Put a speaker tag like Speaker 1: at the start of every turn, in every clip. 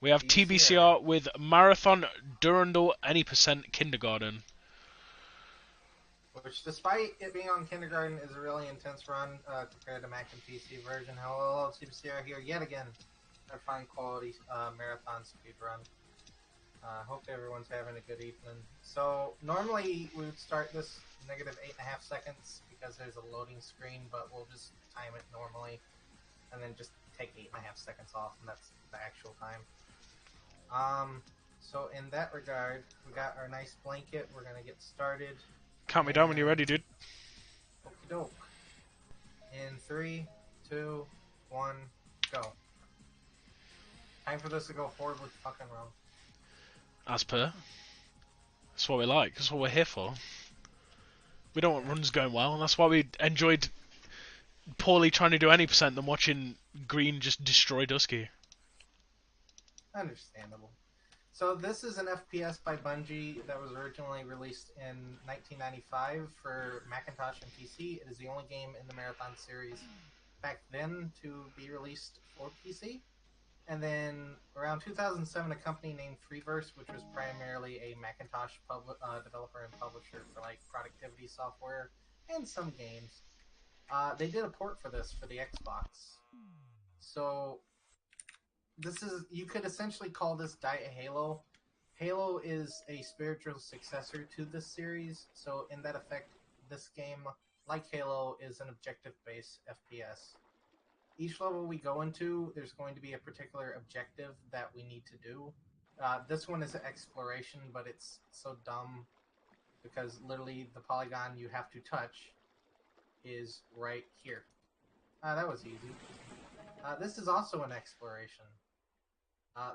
Speaker 1: We have TBCR with Marathon, Durandal, any % Kindergarten.
Speaker 2: Which, despite it being on Kindergarten, is a really intense run compared to Mac and PC version. Hello, TBCR here yet again. A fine quality marathon speedrun. Hope everyone's having a good evening. So, normally we would start this negative 8.5 seconds because there's a loading screen, but we'll just time it normally and then just take 8.5 seconds off, and that's the actual time. So in that regard, we got our nice blanket. We're gonna get started.
Speaker 1: Count me down when you're ready, dude.
Speaker 2: Okie doke. In 3, 2, 1, go. Time for this to go horribly fucking wrong.
Speaker 1: As per. That's what we like. That's what we're here for. We don't want runs going well, and that's why we enjoyed poorly trying to do any % than watching Green just destroy Dusky.
Speaker 2: Understandable. So this is an FPS by Bungie that was originally released in 1995 for Macintosh and PC. It is the only game in the Marathon series back then to be released for PC. And then around 2007, a company named Freeverse, which was primarily a Macintosh developer and publisher for like productivity software and some games, they did a port for this for the Xbox. So this is, you could essentially call this Halo. Halo is a spiritual successor to this series, so in that effect, this game, like Halo, is an objective-based FPS. Each level we go into, there's going to be a particular objective that we need to do. This one is exploration, but it's so dumb because literally the polygon you have to touch is right here. That was easy. This is also an exploration.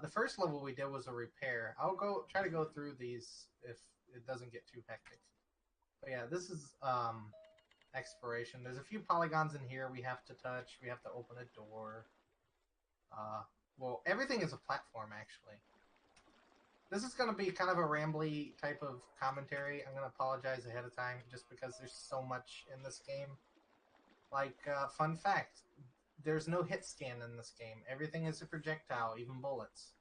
Speaker 2: The first level we did was a repair. I'll try to go through these if it doesn't get too hectic. But yeah, this is exploration. There's a few polygons in here we have to touch. We have to open a door. Well, everything is a platform, actually. This is going to be kind of a rambly type of commentary. I'm going to apologize ahead of time just because there's so much in this game. Like, fun fact, there's no hit scan in this game. Everything is a projectile, even bullets.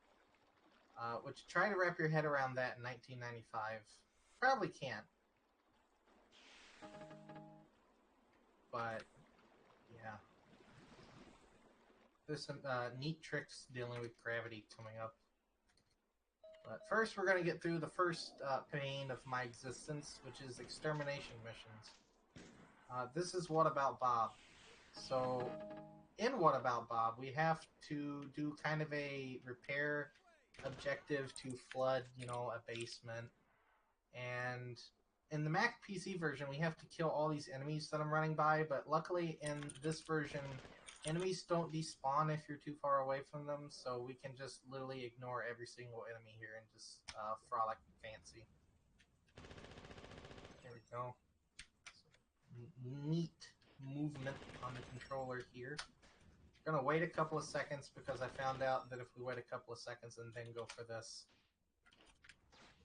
Speaker 2: Which, try to wrap your head around that in 1995. Probably can't. But, yeah. There's some neat tricks dealing with gravity coming up. But first, we're going to get through the first pain of my existence, which is extermination missions. This is What About Bob. So, in What About Bob, we have to do kind of a repair objective to flood, a basement. And in the Mac PC version, we have to kill all these enemies that I'm running by, but luckily in this version, enemies don't despawn if you're too far away from them, so we can just literally ignore every single enemy here and just frolic fancy. There we go. Neat movement on the controller here. Gonna wait a couple of seconds because I found out that if we wait a couple of seconds and then go for this,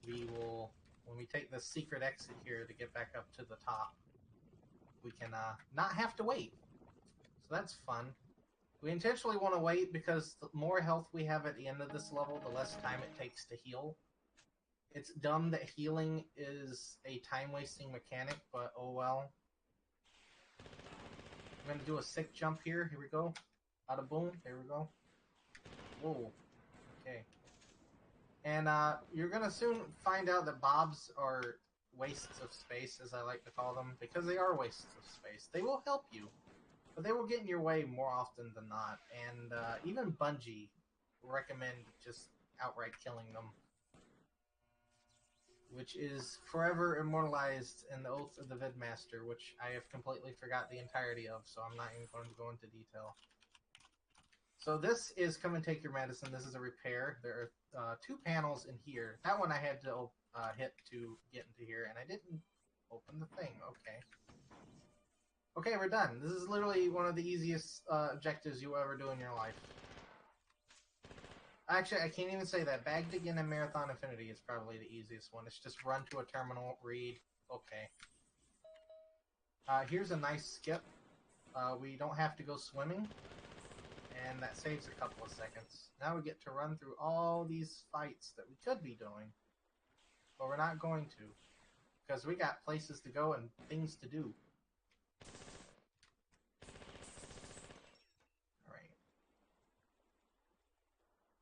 Speaker 2: we will, when we take the secret exit here to get back up to the top, we can not have to wait. So that's fun. We intentionally want to wait because the more health we have at the end of this level, the less time it takes to heal. It's dumb that healing is a time-wasting mechanic, but oh well. I'm going to do a sick jump here. Here we go. Bada boom. There we go. Whoa. Okay. And you're going to soon find out that bobs are wastes of space, as I like to call them, because they are wastes of space. They will help you, but they will get in your way more often than not. And even Bungie recommend just outright killing them, which is forever immortalized in the Oath of the Vidmaster, which I have completely forgot the entirety of, so I'm not even going to go into detail. So this is Come and Take Your Medicine. This is a repair. There are 2 panels in here. That one I had to hit to get into here, and I didn't open the thing. Okay. Okay, we're done. This is literally one of the easiest objectives you will ever do in your life. Actually, I can't even say that. Bag Digging and Marathon Infinity is probably the easiest one. It's just run to a terminal, read. Okay. Here's a nice skip. We don't have to go swimming. And that saves a couple of seconds. Now we get to run through all these fights that we could be doing. But we're not going to. Because we got places to go and things to do. Alright.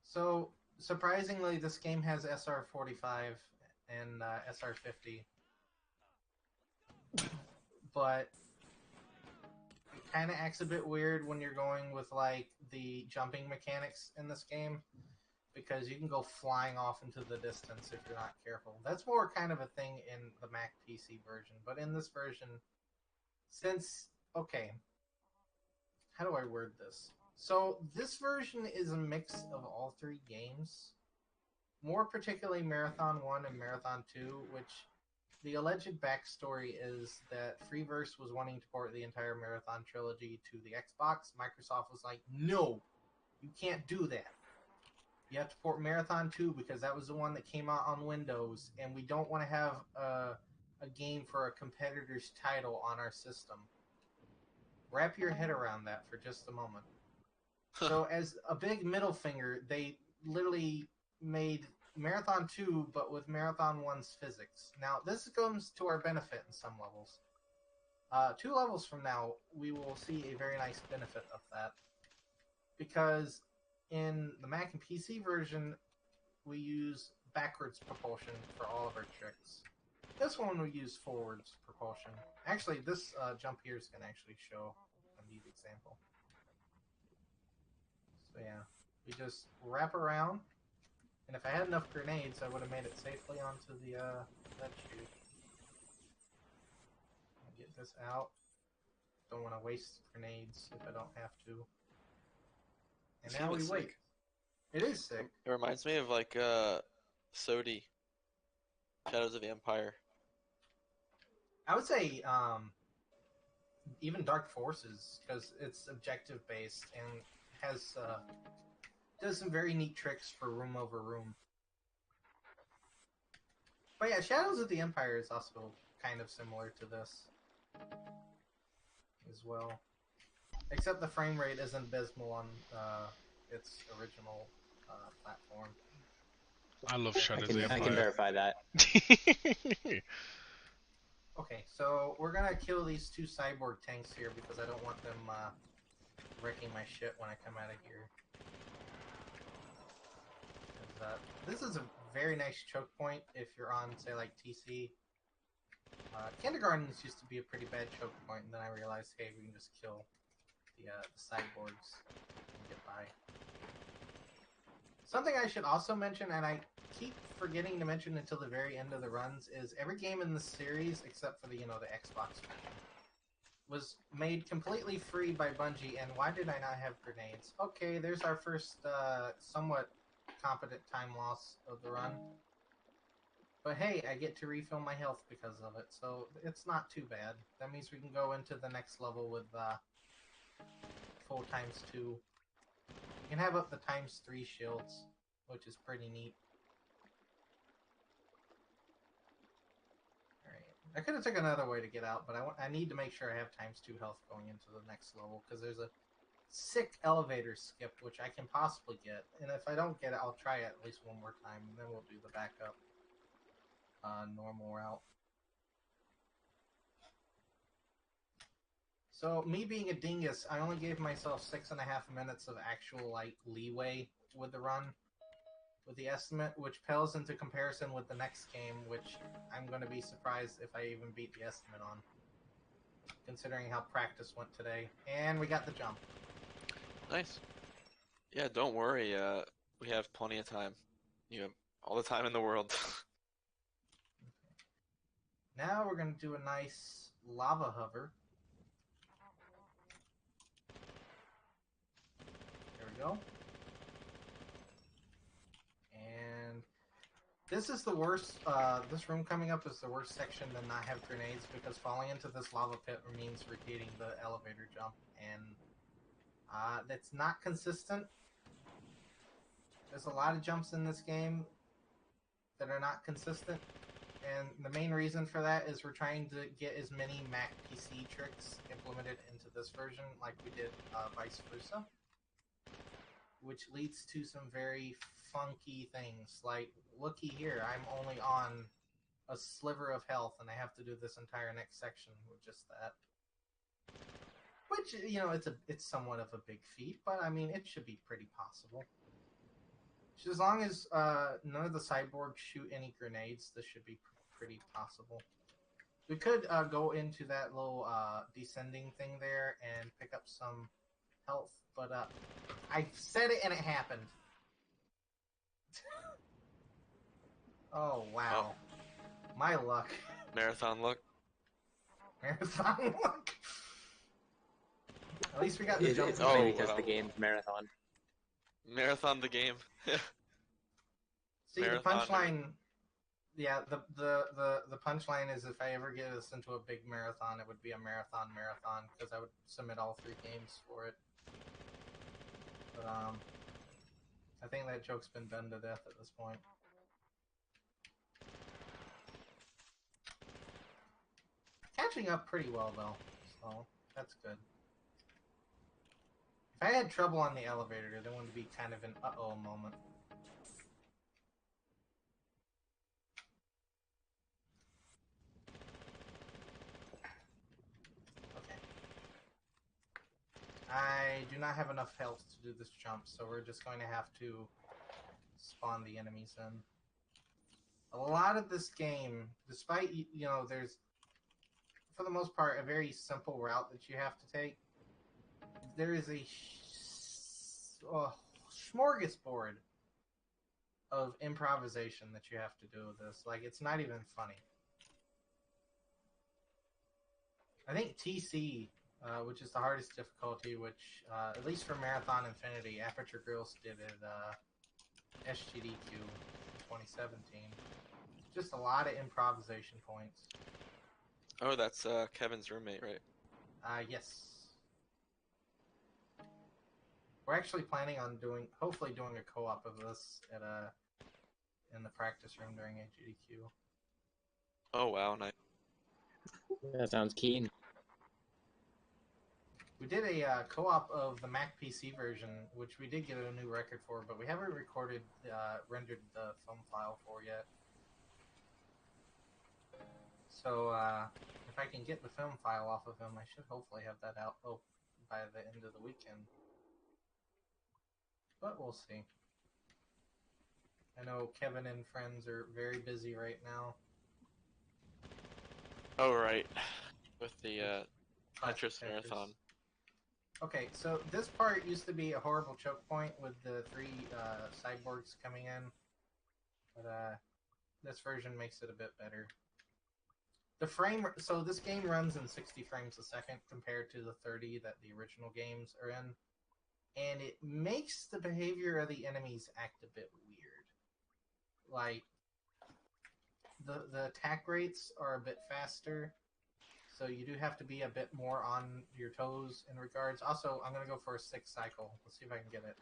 Speaker 2: So, surprisingly, this game has SR45 and SR50. But it kind of acts a bit weird when you're going with, like, the jumping mechanics in this game. Because you can go flying off into the distance if you're not careful. That's more kind of a thing in the Mac PC version. But in this version, since... Okay. How do I word this? So, this version is a mix of all three games. More particularly Marathon 1 and Marathon 2, which the alleged backstory is that Freeverse was wanting to port the entire Marathon trilogy to the Xbox. Microsoft was like, no, you can't do that. You have to port Marathon 2 because that was the one that came out on Windows, and we don't want to have a game for a competitor's title on our system. Wrap your head around that for just a moment. So as a big middle finger, they literally made Marathon 2, but with Marathon 1's physics. Now, this comes to our benefit in some levels. 2 levels from now, we will see a very nice benefit of that. Because in the Mac and PC version, we use backwards propulsion for all of our tricks. This one we use forwards propulsion. Actually, this jump here is going to actually show a neat example. So yeah, we just wrap around, and if I had enough grenades, I would have made it safely onto the lead chute. Get this out. Don't want to waste grenades if I don't have to. And now we wait. It is sick.
Speaker 3: It reminds me of like Sodi, Shadows of the Empire.
Speaker 2: I would say even Dark Forces, because it's objective based and has does some very neat tricks for room over room. But yeah, Shadows of the Empire is also kind of similar to this as well, except the frame rate isn't abysmal on its original platform.
Speaker 1: I love Shadows of the Empire.
Speaker 4: I can verify that.
Speaker 2: Okay, so we're gonna kill these 2 cyborg tanks here because I don't want them wrecking my shit when I come out of here. This is a very nice choke point if you're on, say, like TC. Kindergartens used to be a pretty bad choke point, and then I realized, hey, we can just kill the cyborgs and get by. Something I should also mention, and I keep forgetting to mention until the very end of the runs, is every game in the series, except for the Xbox version, was made completely free by Bungie. And why did I not have grenades? Okay, there's our first somewhat competent time loss of the run. But hey, I get to refill my health because of it, so it's not too bad. That means we can go into the next level with full ×2. You can have up the ×3 shields, which is pretty neat. Alright, I could have taken another way to get out, but I need to make sure I have ×2 health going into the next level, because there's a sick elevator skip, which I can possibly get. And if I don't get it, I'll try it at least one more time, and then we'll do the backup normal route. So, me being a dingus, I only gave myself 6.5 minutes of actual, like, leeway with the run, with the estimate, which pales into comparison with the next game, which I'm going to be surprised if I even beat the estimate on, considering how practice went today. And we got the jump.
Speaker 3: Nice. Yeah, don't worry. We have plenty of time. You have all the time in the world.
Speaker 2: Now we're going to do a nice lava hover. There we go. And this is the worst, this room coming up is the worst section to not have grenades, because falling into this lava pit means repeating the elevator jump, and that's not consistent. There's a lot of jumps in this game that are not consistent, and the main reason for that is we're trying to get as many Mac PC tricks implemented into this version like we did vice versa. which leads to some very funky things. Like, looky here, I'm only on a sliver of health, and I have to do this entire next section with just that. Which, you know, it's somewhat of a big feat, but I mean, it should be pretty possible. As long as none of the cyborgs shoot any grenades, this should be pretty possible. We could go into that little descending thing there and pick up some health, but I said it and it happened. Oh, wow. My luck.
Speaker 3: Marathon luck.
Speaker 2: Marathon luck. At least we got the jump.
Speaker 4: It's only
Speaker 3: Oh,
Speaker 4: because
Speaker 3: wow.
Speaker 4: the game's marathon.
Speaker 3: Marathon the game.
Speaker 2: See,
Speaker 3: Marathon,
Speaker 2: the punchline... Yeah, the punchline is if I ever get us into a big marathon, it would be a marathon, because I would submit all 3 games for it. But, I think that joke's been done to death at this point. Catching up pretty well, though, so that's good. If I had trouble on the elevator, there would be kind of an uh-oh moment. Okay. I do not have enough health to do this jump, so we're just going to have to spawn the enemies in. A lot of this game, despite, you know, there's, for the most part, a very simple route that you have to take, there is a smorgasbord of improvisation that you have to do with this. Like, it's not even funny. I think TC, which is the hardest difficulty, which, at least for Marathon Infinity, Aperture Grills did at SGDQ in 2017. Just a lot of improvisation points.
Speaker 3: Oh, that's Kevin's roommate, right?
Speaker 2: Yes. We're actually planning on hopefully doing a co-op of this at in the practice room during AGDQ.
Speaker 3: Oh, wow, nice.
Speaker 4: That sounds keen.
Speaker 2: We did a co-op of the Mac PC version, which we did get a new record for, but we haven't rendered the film file for yet. So, if I can get the film file off of him, I should hopefully have that out by the end of the weekend. But we'll see. I know Kevin and friends are very busy right now.
Speaker 3: Oh, right. With the
Speaker 2: Classic
Speaker 3: Tetris Marathon.
Speaker 2: Okay, so this part used to be a horrible choke point with the 3 cyborgs coming in. But this version makes it a bit better. So this game runs in 60 frames a second compared to the 30 that the original games are in. And it makes the behavior of the enemies act a bit weird. Like, the attack rates are a bit faster, so you do have to be a bit more on your toes in regards. Also, I'm going to go for a 6 cycle. Let's see if I can get it.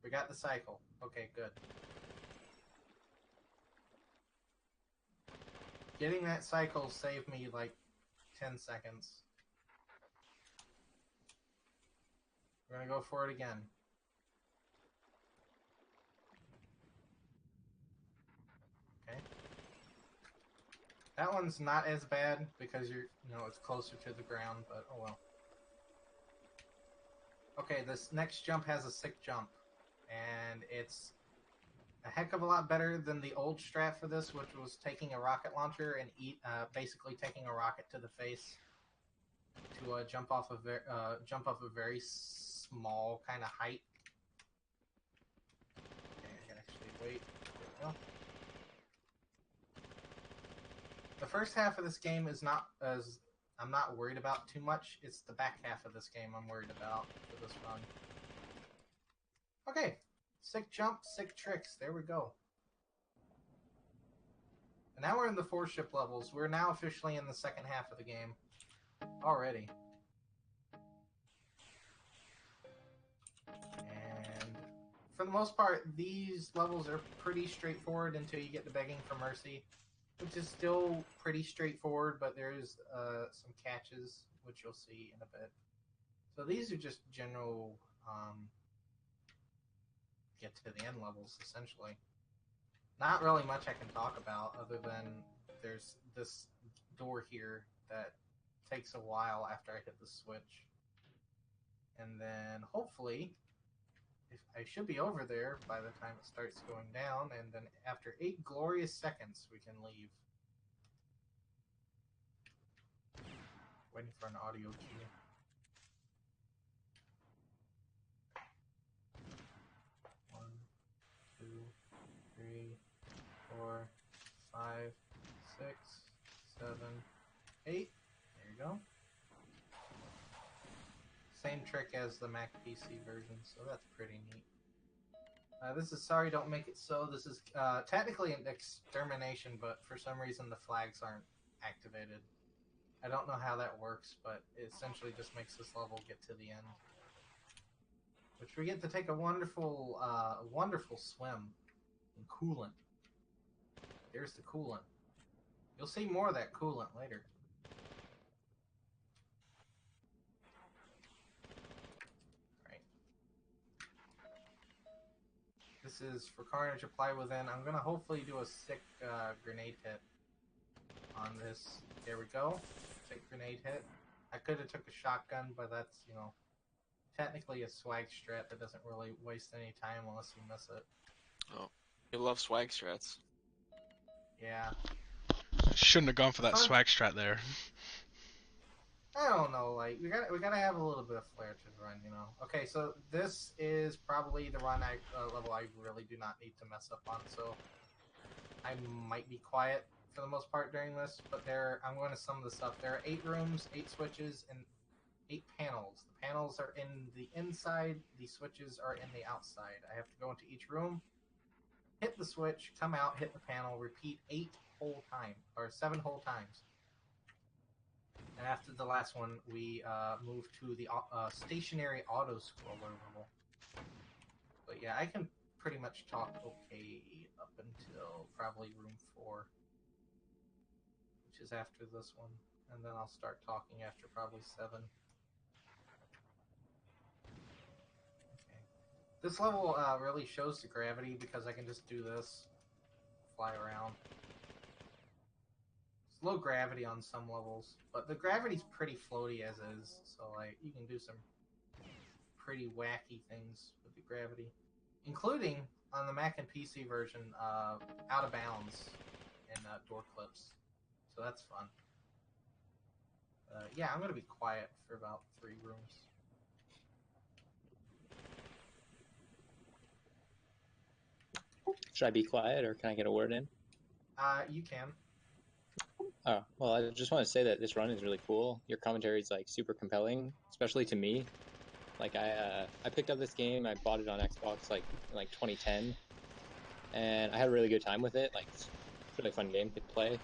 Speaker 2: We got the cycle. Okay, good. Getting that cycle saved me like 10 seconds. We're going to go for it again. Okay. That one's not as bad because it's closer to the ground, but oh well. Okay, this next jump has a sick jump, and it's a heck of a lot better than the old strat for this, which was taking a rocket launcher and basically taking a rocket to the face to jump off a very small kind of height. Okay, I can actually wait. There we go. The first half of this game is I'm not worried about too much. It's the back half of this game I'm worried about for this run. Okay. Sick jump, sick tricks. There we go. And now we're in the 4 ship levels. We're now officially in the second half of the game. Already. And for the most part, these levels are pretty straightforward until you get to Begging for Mercy, which is still pretty straightforward, but there's some catches, which you'll see in a bit. So these are just general get to the end levels, essentially. Not really much I can talk about other than there's this door here that takes a while after I hit the switch. And then hopefully, if I should be over there by the time it starts going down, and then after 8 glorious seconds we can leave. Waiting for an audio cue. One, 2, 3, 4, 5, 6, 7, 8. There you go. Same trick as the Mac PC version, so that's pretty neat. This is Sorry Don't Make It So. This is technically an extermination, but for some reason the flags aren't activated. I don't know how that works, but it essentially just makes this level get to the end. Which we get to take a wonderful, wonderful swim in coolant. There's the coolant. You'll see more of that coolant later. Right. This is for Carnage Apply Within. I'm gonna hopefully do a sick grenade hit on this. There we go. Sick grenade hit. I could have took a shotgun, but that's, you know, technically a swag strat that doesn't really waste any time unless you miss it.
Speaker 3: Oh, you love swag strats.
Speaker 2: Yeah.
Speaker 1: Shouldn't have gone for that swag strat there.
Speaker 2: I don't know, like we gotta have a little bit of flair to the run, you know. Okay, so this is probably the run level I really do not need to mess up on, so I might be quiet for the most part during this, but I'm going to sum this up. There are 8 rooms, 8 switches, and 8 panels. The panels are in the inside, the switches are in the outside. I have to go into each room, hit the switch, come out, hit the panel, repeat 8 whole times, or 7 whole times. And after the last one, we move to the stationary auto-scroller level. But yeah, I can pretty much talk okay up until probably room 4, which is after this one. And then I'll start talking after probably 7. Okay. This level really shows the gravity because I can just do this, fly around. It's low gravity on some levels, but the gravity's pretty floaty as is, so like you can do some pretty wacky things with the gravity, including on the Mac and PC version, out of bounds and door clips. So that's fun. Yeah, I'm gonna be quiet for about 3 rooms.
Speaker 4: Should I be quiet, or can I get a word in?
Speaker 2: You can.
Speaker 4: Oh, well, I just want to say that this run is really cool. Your commentary is like super compelling, especially to me. Like I picked up this game. I bought it on Xbox like in 2010, and I had a really good time with it. Like it's a really fun game to play,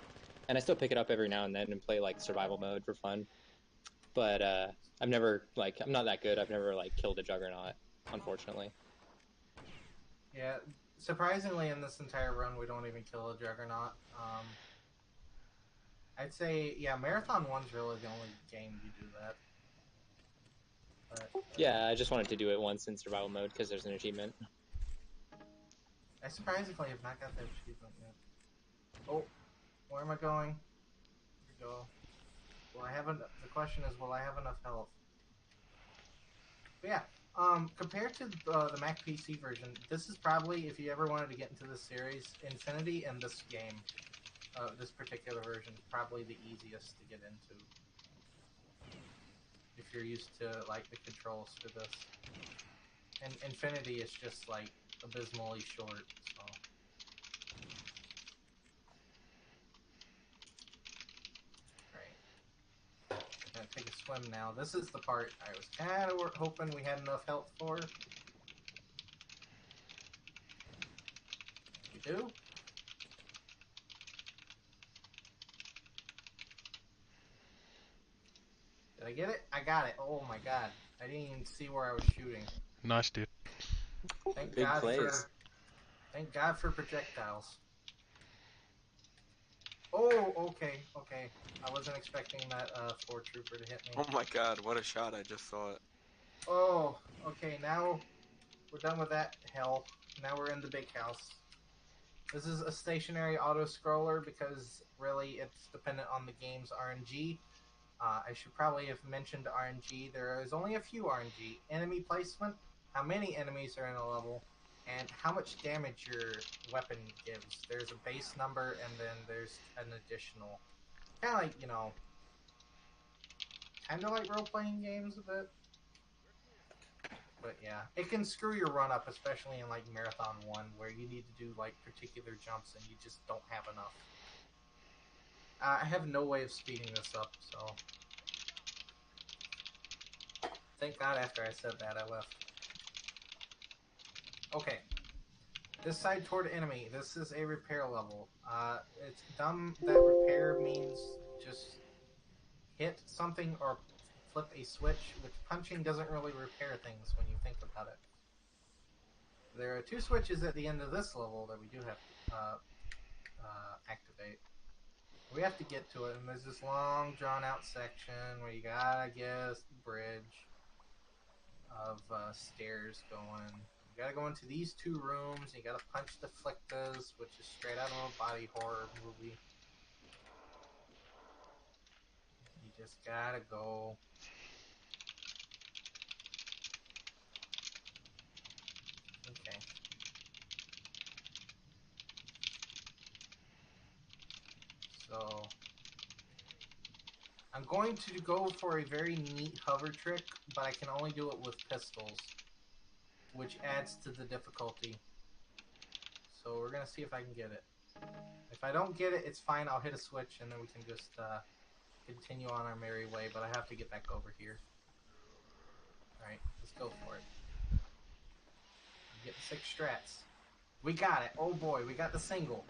Speaker 4: and I still pick it up every now and then and play like survival mode for fun. But I've never I'm not that good. I've never killed a juggernaut, unfortunately.
Speaker 2: Yeah, surprisingly, in this entire run, we don't even kill a juggernaut. I'd say, yeah, Marathon 1's really the only game you do that. But,
Speaker 4: yeah, I just wanted to do it once in survival mode because there's an achievement.
Speaker 2: I surprisingly have not got that achievement yet. Oh, where am I going? Here we go. Well, the question is, will I have enough health? But yeah, compared to the Mac PC version, this is probably, if you ever wanted to get into this series, Infinity and this game, this particular version, probably the easiest to get into. If you're used to, the controls for this. And Infinity is just, abysmally short, so... Gonna take a swim now. This is the part I was kind of hoping we had enough health for. We do. Did I get it? I got it. Oh my god. I didn't even see where I was shooting.
Speaker 1: Nice, dude.
Speaker 2: Thank
Speaker 4: Big
Speaker 2: God
Speaker 4: plays.
Speaker 2: Thank God for projectiles. Oh, okay. I wasn't expecting that 4 trooper to hit me.
Speaker 3: Oh my god, what a shot, I just saw it.
Speaker 2: Oh, okay, now we're done with that hell. Now we're in the big house. This is a stationary auto-scroller because really it's dependent on the game's RNG. I should probably have mentioned RNG. There is only a few RNG. Enemy placement, how many enemies are in a level, and how much damage your weapon gives. There's a base number and then there's an additional. Kind of like, you know, kind of like role-playing games a bit. But yeah, it can screw your run up, especially in like Marathon 1, where you need to do like particular jumps and you just don't have enough. I have no way of speeding this up, so... Thank God after I said that, I left. Okay. This side toward enemy. This is a repair level. It's dumb that repair means just hit something or flip a switch, which punching doesn't really repair things when you think about it. There are 2 switches at the end of this level that we do have to activate. We have to get to it, and there's this long, drawn-out section where you gotta get the bridge of stairs going. You gotta go into these 2 rooms, and you gotta punch the flictas, which is straight out of a body horror movie. You just gotta go. Okay. So... I'm going to go for a very neat hover trick, but I can only do it with pistols, which adds to the difficulty. So we're gonna see if I can get it. If I don't get it, it's fine. I'll hit a switch, and then we can just continue on our merry way, but I have to get back over here. Alright, let's go for it. Get the 6 strats. We got it. Oh boy, we got the single.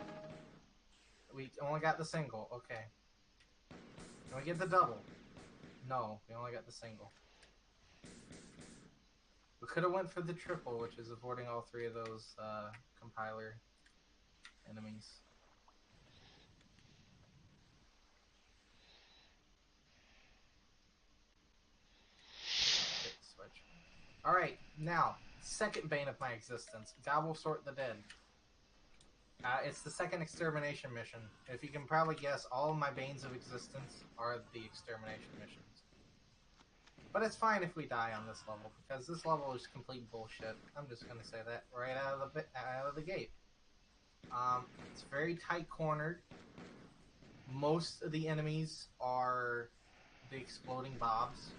Speaker 2: We only got the single. Okay. Can we get the double? No, we only got the single. We could have went for the triple, which is avoiding all 3 of those compiler enemies. Hit the switch. Alright, now, second bane of my existence. God will sort the dead. It's the second extermination mission. If you can probably guess, all of my banes of existence are the extermination missions. But it's fine if we die on this level, because this level is complete bullshit. I'm just gonna say that right out of the gate. It's very tight cornered. Most of the enemies are the exploding bobs,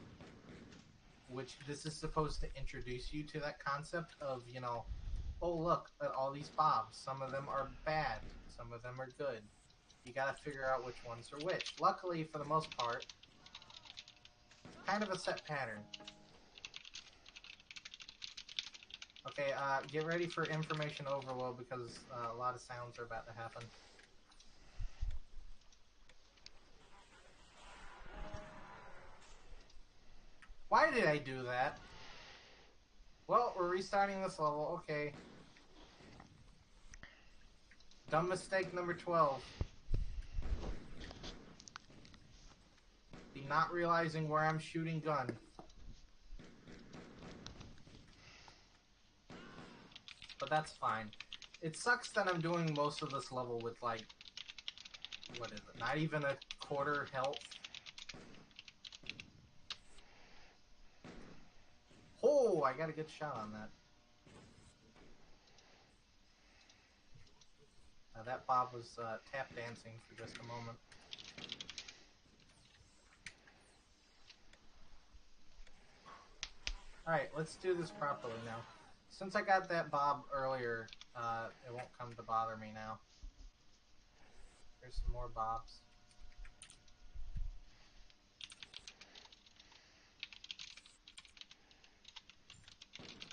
Speaker 2: which this is supposed to introduce you to that concept of, you know, oh look at all these bobs. Some of them are bad, some of them are good. You gotta figure out which ones are which. Luckily, for the most part, kind of a set pattern. Okay, get ready for information overload because a lot of sounds are about to happen. Why did I do that? Well, we're restarting this level, okay. Dumb mistake number 12. The not realizing where I'm shooting gun. But that's fine. It sucks that I'm doing most of this level with, like, what is it? Not even a quarter health. Oh, I got a good shot on that. That Bob was tap dancing for just a moment. Alright, let's do this properly now. Since I got that Bob earlier, it won't come to bother me now. Here's some more Bobs.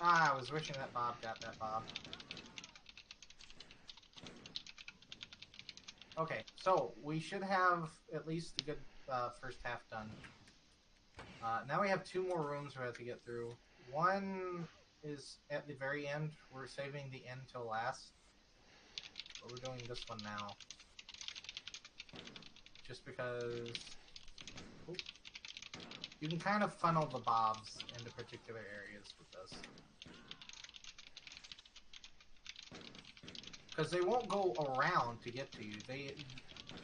Speaker 2: Ah, I was wishing that Bob got that Bob. Okay, so we should have at least a good first half done. Now we have 2 more rooms we have to get through. One is at the very end. We're saving the end till last. But we're doing this one now. Just because... Oop. You can kind of funnel the bobs into particular areas with this. Because they won't go around to get to you.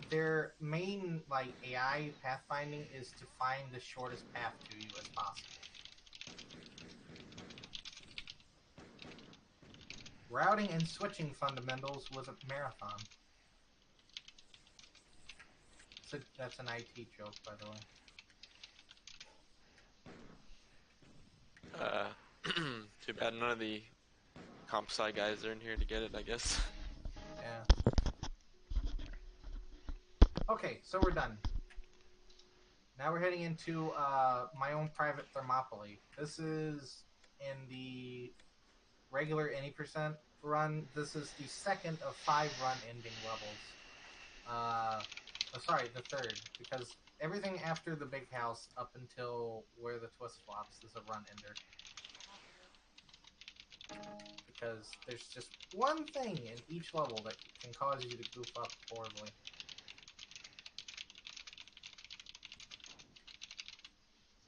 Speaker 2: Their main like AI pathfinding is to find the shortest path to you as possible. Routing and switching fundamentals with a marathon. So that's an IT joke, by the way.
Speaker 3: Too bad none of the comp sci guys are in here to get it, I guess.
Speaker 2: Yeah. Okay, so we're done. Now we're heading into my own private Thermopylae. This is in the regular any percent run. This is the second of 5 run ending levels. Sorry, the third, because everything after the big house up until where the twist flops is a run ender. Because there's just one thing in each level that can cause you to goof up horribly.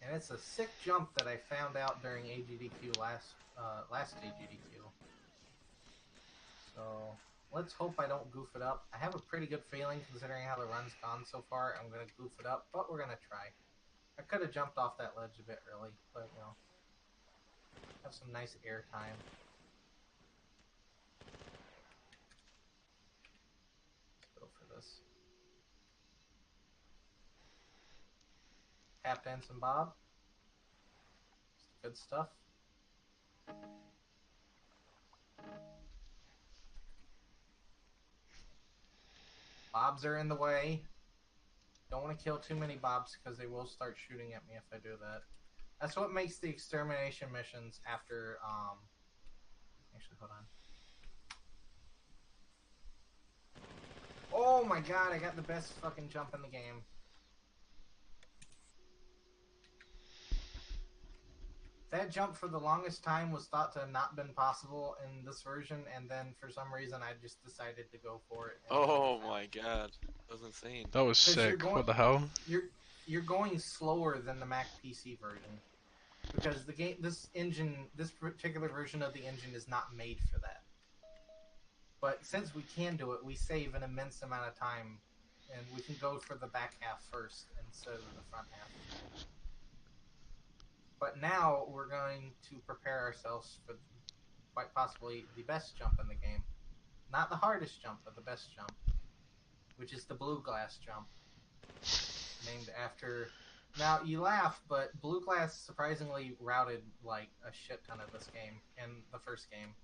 Speaker 2: And it's a sick jump that I found out during AGDQ last AGDQ. So let's hope I don't goof it up. I have a pretty good feeling considering how the run's gone so far. I'm going to goof it up, but we're going to try. I could have jumped off that ledge a bit early, but you know, have some nice air time. Let's go for this. Tap dance and bob. Good stuff. Bobs are in the way. Don't want to kill too many bobs because they will start shooting at me if I do that. That's what makes the extermination missions after, actually, hold on. Oh my god, I got the best fucking jump in the game. That jump for the longest time was thought to have not been possible in this version, and then for some reason I just decided to go for it.
Speaker 3: Oh my god, that was insane.
Speaker 1: That was sick. What the hell?
Speaker 2: You're going slower than the Mac PC version because the game, this particular version of the engine is not made for that. But since we can do it, we save an immense amount of time, and we can go for the back half first instead of the front half. But now we're going to prepare ourselves for quite possibly the best jump in the game. Not the hardest jump, but the best jump, which is the blue glass jump. Named after... Now, you laugh, but blue glass surprisingly routed, like, a shit ton of this game in the first game.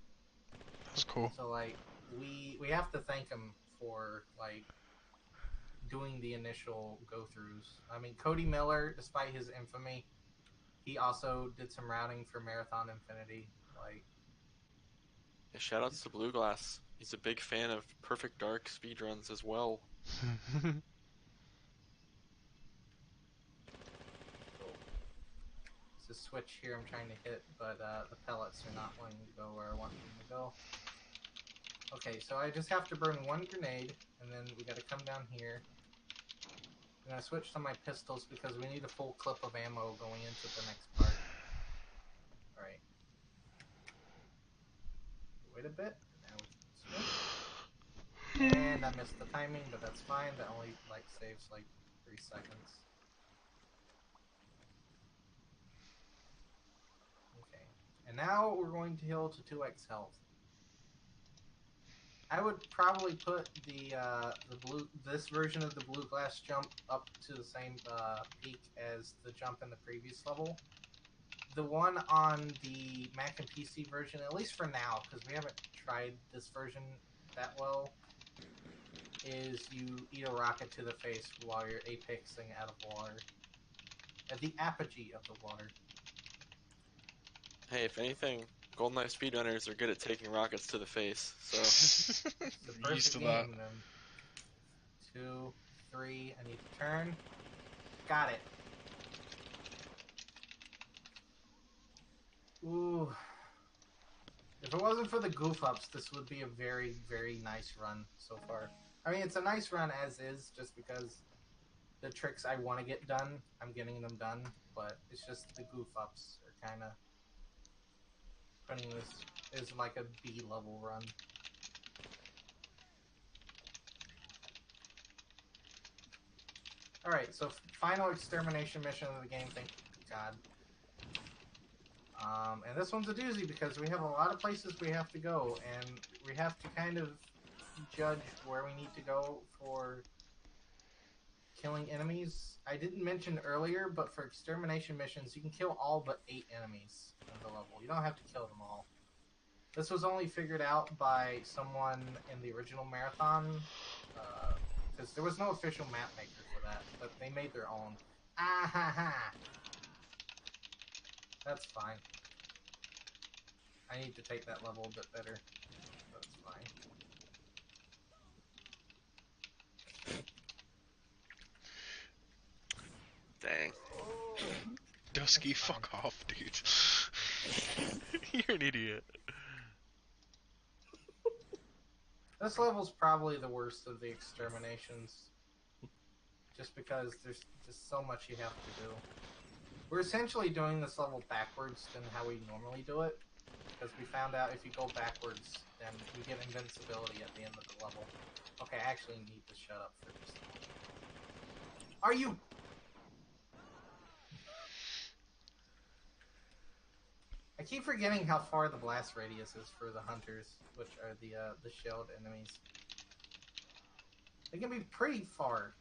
Speaker 1: That's cool.
Speaker 2: So, like, we have to thank him for, like, doing the initial go-throughs. I mean, Cody Miller, despite his infamy, he also did some routing for Marathon Infinity. Like,
Speaker 3: Yeah, shoutouts to Blue Glass. He's a big fan of Perfect Dark speedruns as well.
Speaker 2: it's a switch here I'm trying to hit, but the pellets are not wanting to go where I want them to go. Okay, so I just have to burn one grenade, and then we gotta come down here. I'm gonna switch to my pistols because we need a full clip of ammo going into the next part. Alright. Wait a bit, and now we can switch. And I missed the timing, but that's fine. That only, like, saves, like, 3 seconds. Okay. And now we're going to heal to 2x health. I would probably put this version of the blue glass jump up to the same peak as the jump in the previous level. The one on the Mac and PC version, at least for now, because we haven't tried this version that well, is you eat a rocket to the face while you're apexing out of water. At the apogee of the water.
Speaker 3: Hey, if anything, GoldenEye speedrunners are good at taking rockets to the face, so...
Speaker 2: The perfect
Speaker 1: Used to
Speaker 2: game,
Speaker 1: that.
Speaker 2: then. 2, 3, I need to turn. Got it. Ooh. If it wasn't for the goof-ups, this would be a very, very nice run so far. I mean, it's a nice run as is, just because the tricks I want to get done, I'm getting them done, but it's just the goof ups are kind of putting this is like a B level run. Alright, so final extermination mission of the game, thank God. And this one's a doozy because we have a lot of places we have to go, and we have to kind of judge where we need to go for killing enemies. I didn't mention earlier, but for extermination missions, you can kill all but 8 enemies in the level. You don't have to kill them all. This was only figured out by someone in the original marathon, because there was no official map maker for that, but they made their own. Ah ha ha! That's fine. I need to take that level a bit better. That's fine.
Speaker 3: Dang.
Speaker 1: Dusky, fuck off, dude. You're an idiot.
Speaker 2: This level's probably the worst of the exterminations. Just because there's just so much you have to do. We're essentially doing this level backwards than how we normally do it. Because we found out if you go backwards, then you get invincibility at the end of the level. Okay, I actually need to shut up for just a moment. Are you... I keep forgetting how far the blast radius is for the hunters, which are the shelled enemies. They can be pretty far.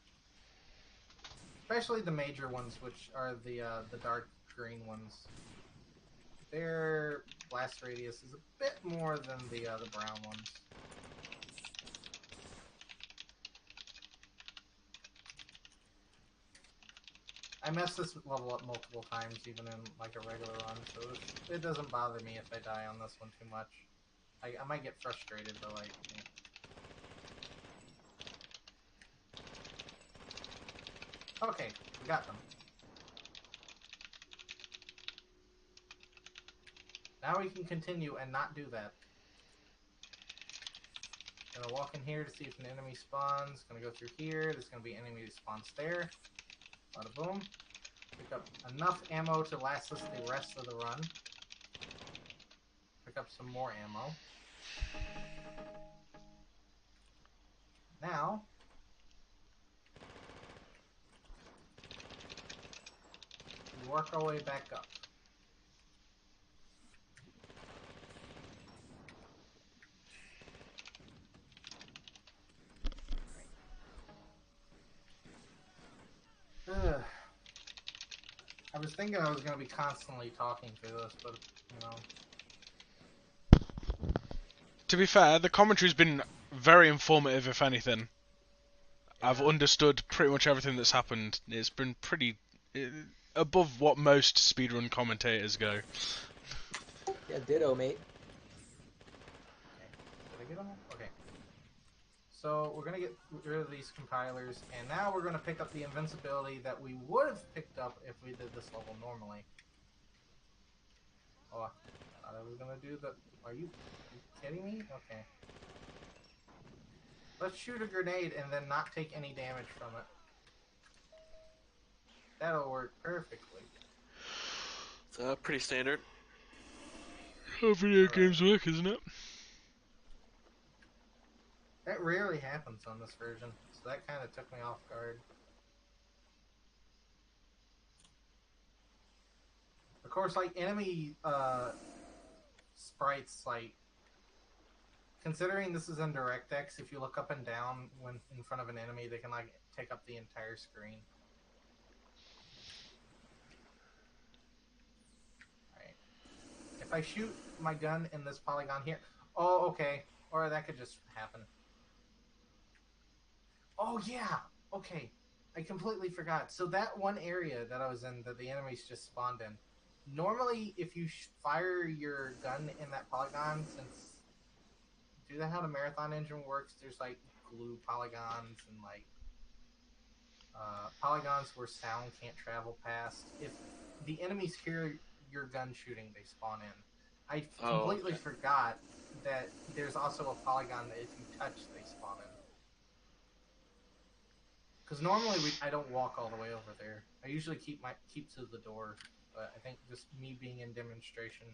Speaker 2: Especially the major ones, which are the dark green ones. Their blast radius is a bit more than the brown ones. I messed this level up multiple times, even in like a regular run, so it doesn't bother me if I die on this one too much. I might get frustrated, but like... Okay, we got them. Now we can continue and not do that. Gonna walk in here to see if an enemy spawns. Gonna go through here. There's gonna be an enemy that spawns there. Bada boom. Pick up enough ammo to last us the rest of the run. Pick up some more ammo. Now, we work our way back up. Ugh. I was thinking I was going to be constantly talking through this, but, you know.
Speaker 1: To be fair, the commentary's been very informative, if anything. Yeah. I've understood pretty much everything that's happened. It's been pretty... above what most speedrun commentators go.
Speaker 4: Yeah, ditto, mate.
Speaker 2: Okay. Did I get them all? Okay. So, we're going to get rid of these compilers, and now we're going to pick up the invincibility that we would have picked up if we did this level normally. Oh, I thought I was going to do the... Are you kidding me? Okay. Let's shoot a grenade and then not take any damage from it. That'll work perfectly.
Speaker 3: It's pretty standard.
Speaker 1: How video games work, isn't it?
Speaker 2: That rarely happens on this version, so that kind of took me off guard. Of course, like, enemy sprites, like, considering this is in DirectX, if you look up and down when in front of an enemy, they can, like, take up the entire screen. Alright. If I shoot my gun in this polygon here... Oh, okay. Or that could just happen. Oh, yeah! Okay. I completely forgot. So that one area that I was in, that the enemies just spawned in, normally if you fire your gun in that polygon, since... Do you know how the marathon engine works? There's, like, glue polygons and, like, polygons where sound can't travel past. If the enemies hear your gun shooting, they spawn in. I completely forgot that there's also a polygon that if you touch, they spawn in. Because normally I don't walk all the way over there. I usually keep to the door, but I think just me being in demonstration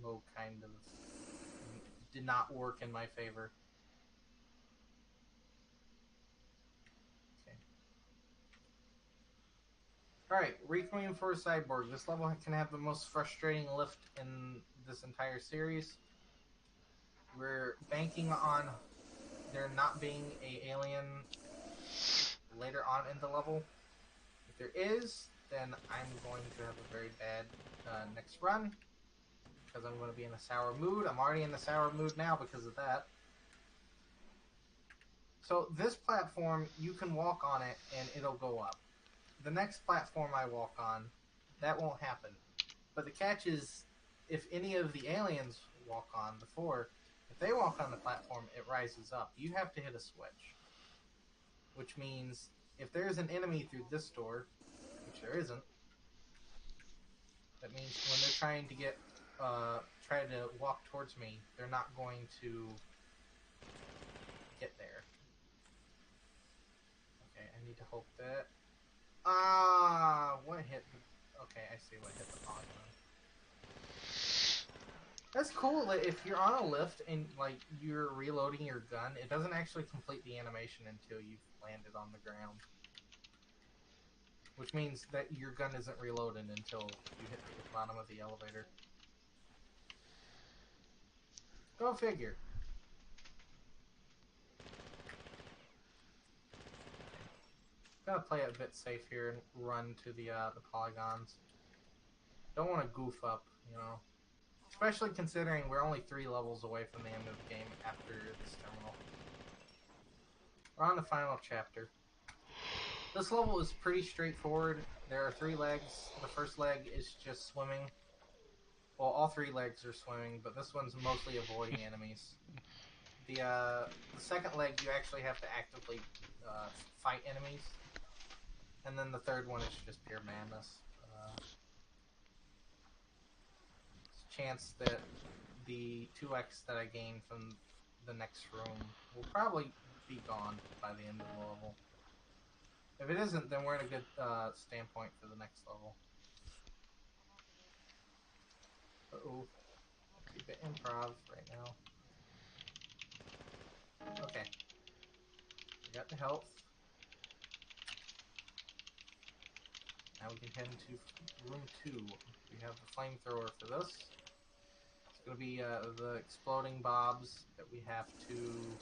Speaker 2: mode kind of did not work in my favor. Okay. Alright, Requiem for a Cyborg. This level can have the most frustrating lift in this entire series. We're banking on there not being a alien later on in the level. If there is, then I'm going to have a very bad next run, because I'm going to be in a sour mood. I'm already in a sour mood now because of that. So this platform, you can walk on it and it'll go up. The next platform I walk on, that won't happen. But the catch is, if any of the aliens walk on the floor, if they walk on the platform, it rises up. You have to hit a switch. Which means, if there's an enemy through this door, which there isn't, that means when they're trying to try to walk towards me, they're not going to get there. Okay, I need to hope that... what hit the... Okay, I see what hit the polygon. That's cool. Like, if you're on a lift and like you're reloading your gun, it doesn't actually complete the animation until you've landed on the ground. Which means that your gun isn't reloaded until you hit the bottom of the elevator. Go figure. I'm gonna play it a bit safe here and run to the polygons. Don't want to goof up, you know. Especially considering we're only 3 levels away from the end of the game after this terminal. We're on the final chapter. This level is pretty straightforward. There are 3 legs. The first leg is just swimming. Well, all 3 legs are swimming, but this one's mostly avoiding enemies. The second leg, you actually have to actively fight enemies. And then the third one is just pure madness. Chance that the 2x that I gain from the next room will probably be gone by the end of the level. If it isn't, then we're in a good standpoint for the next level. Uh-oh. Keep it improv right now. Okay. We got the health. Now we can head into room 2. We have the flamethrower for this. It's going to be the exploding bobs that we have to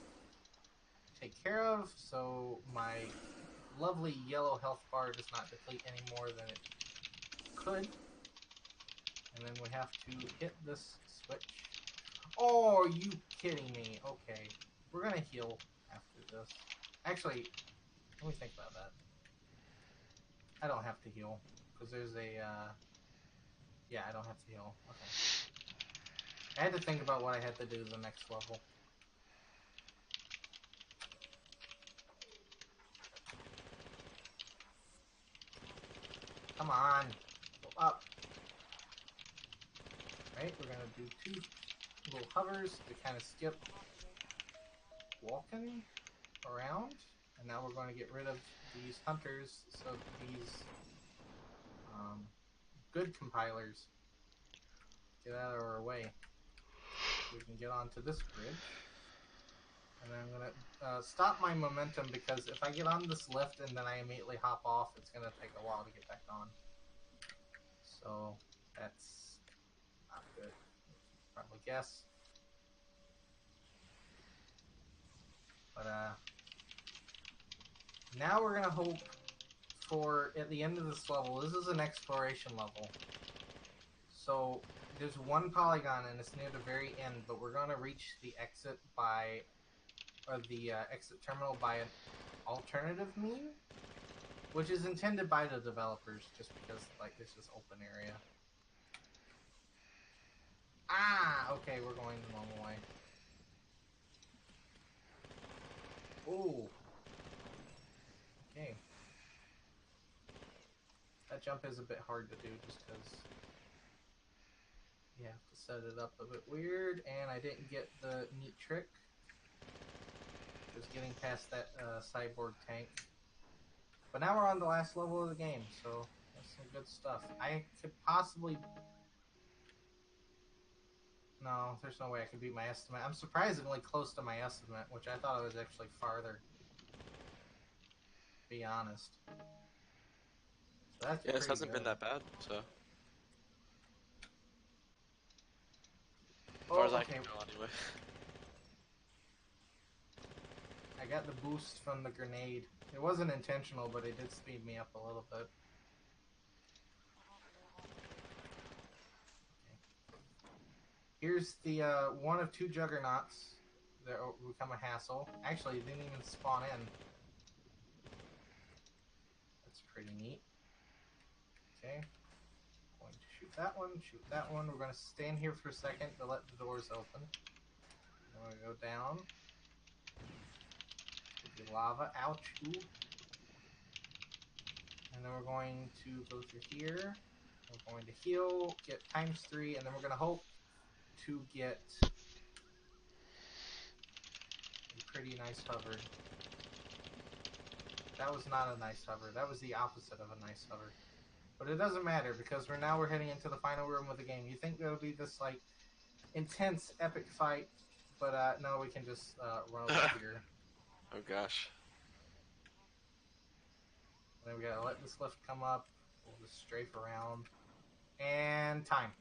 Speaker 2: take care of, so my lovely yellow health bar does not deplete any more than it could. And then we have to hit this switch. Oh, are you kidding me? Okay, we're going to heal after this. Actually, let me think about that. I don't have to heal, because there's a, yeah, I don't have to heal. Okay. I had to think about what I had to do the next level. Come on! Go up! Right, we're gonna do 2 little hovers to kind of skip walking around. And now we're going to get rid of these hunters, so these good compilers get out of our way. We can get onto this bridge. And then I'm going to stop my momentum, because if I get on this lift and then I immediately hop off, it's going to take a while to get back on. So that's not good. Probably guess. But now we're going to hope for, at the end of this level, this is an exploration level. So there's 1 polygon and it's near the very end, but we're going to reach the exit by, or the exit terminal by an alternative mean, which is intended by the developers just because, like, it's just open area. Ah, okay, we're going the normal way. Ooh. Okay. That jump is a bit hard to do just because you have to set it up a bit weird, and I didn't get the neat trick. was getting past that cyborg tank. But now we're on the last level of the game, so that's some good stuff. I could possibly... No, there's no way I could beat my estimate. I'm surprisingly close to my estimate, which I thought I was actually farther. To be honest. So that's
Speaker 3: Yeah, this
Speaker 2: pretty
Speaker 3: hasn't been
Speaker 2: good.
Speaker 3: that bad, so. As
Speaker 2: Oh,
Speaker 3: far as I
Speaker 2: okay.
Speaker 3: can go, anyway.
Speaker 2: I got the boost from the grenade. It wasn't intentional, but it did speed me up a little bit. Here's the one of two juggernauts that will become a hassle. Actually, it didn't even spawn in. That's pretty neat. Okay. Going to shoot that one, shoot that one. We're going to stand here for a second to let the doors open. Then we're going to go down. The lava. Ouch. Ooh. And then we're going to go through here. We're going to heal, get ×3, and then we're going to hope to get a pretty nice hover. That was not a nice hover. That was the opposite of a nice hover. But it doesn't matter because we're heading into the final room of the game. You think there'll be this like intense epic fight, but no, we can just run over here.
Speaker 3: Oh gosh.
Speaker 2: And then we gotta let this lift come up. We'll just strafe around. And time.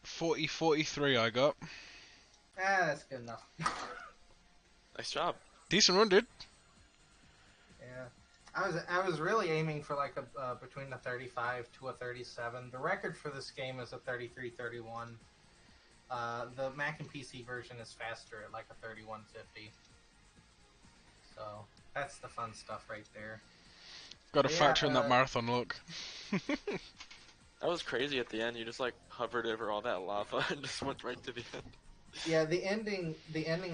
Speaker 1: 40-43 I got.
Speaker 2: That's good enough.
Speaker 3: Nice job.
Speaker 1: Decent run, dude.
Speaker 2: Yeah. I was really aiming for like a between a 35 to a 37. The record for this game is a 33-31. The Mac and PC version is faster at like a 31-50. So that's the fun stuff right there.
Speaker 1: Got to factor in that marathon look.
Speaker 3: That was crazy at the end. You just like hovered over all that lava and just went right to the end.
Speaker 2: Yeah, the ending,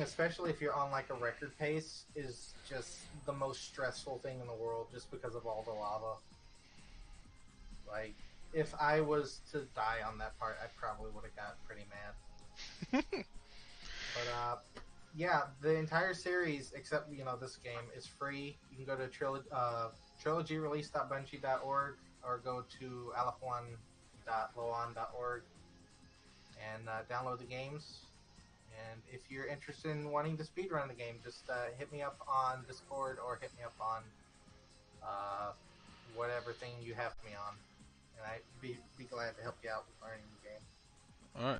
Speaker 2: especially if you're on like a record pace, is just the most stressful thing in the world, just because of all the lava. Like, if I was to die on that part, I probably would have got pretty mad. But yeah, the entire series, except this game, is free. You can go to trilogyrelease.bungie.org or go to alaf1.loan.org and download the games. And if you're interested in wanting to speedrun the game, just hit me up on Discord or hit me up on whatever thing you have me on. And I'd be glad to help you out with learning the game.
Speaker 1: Alright.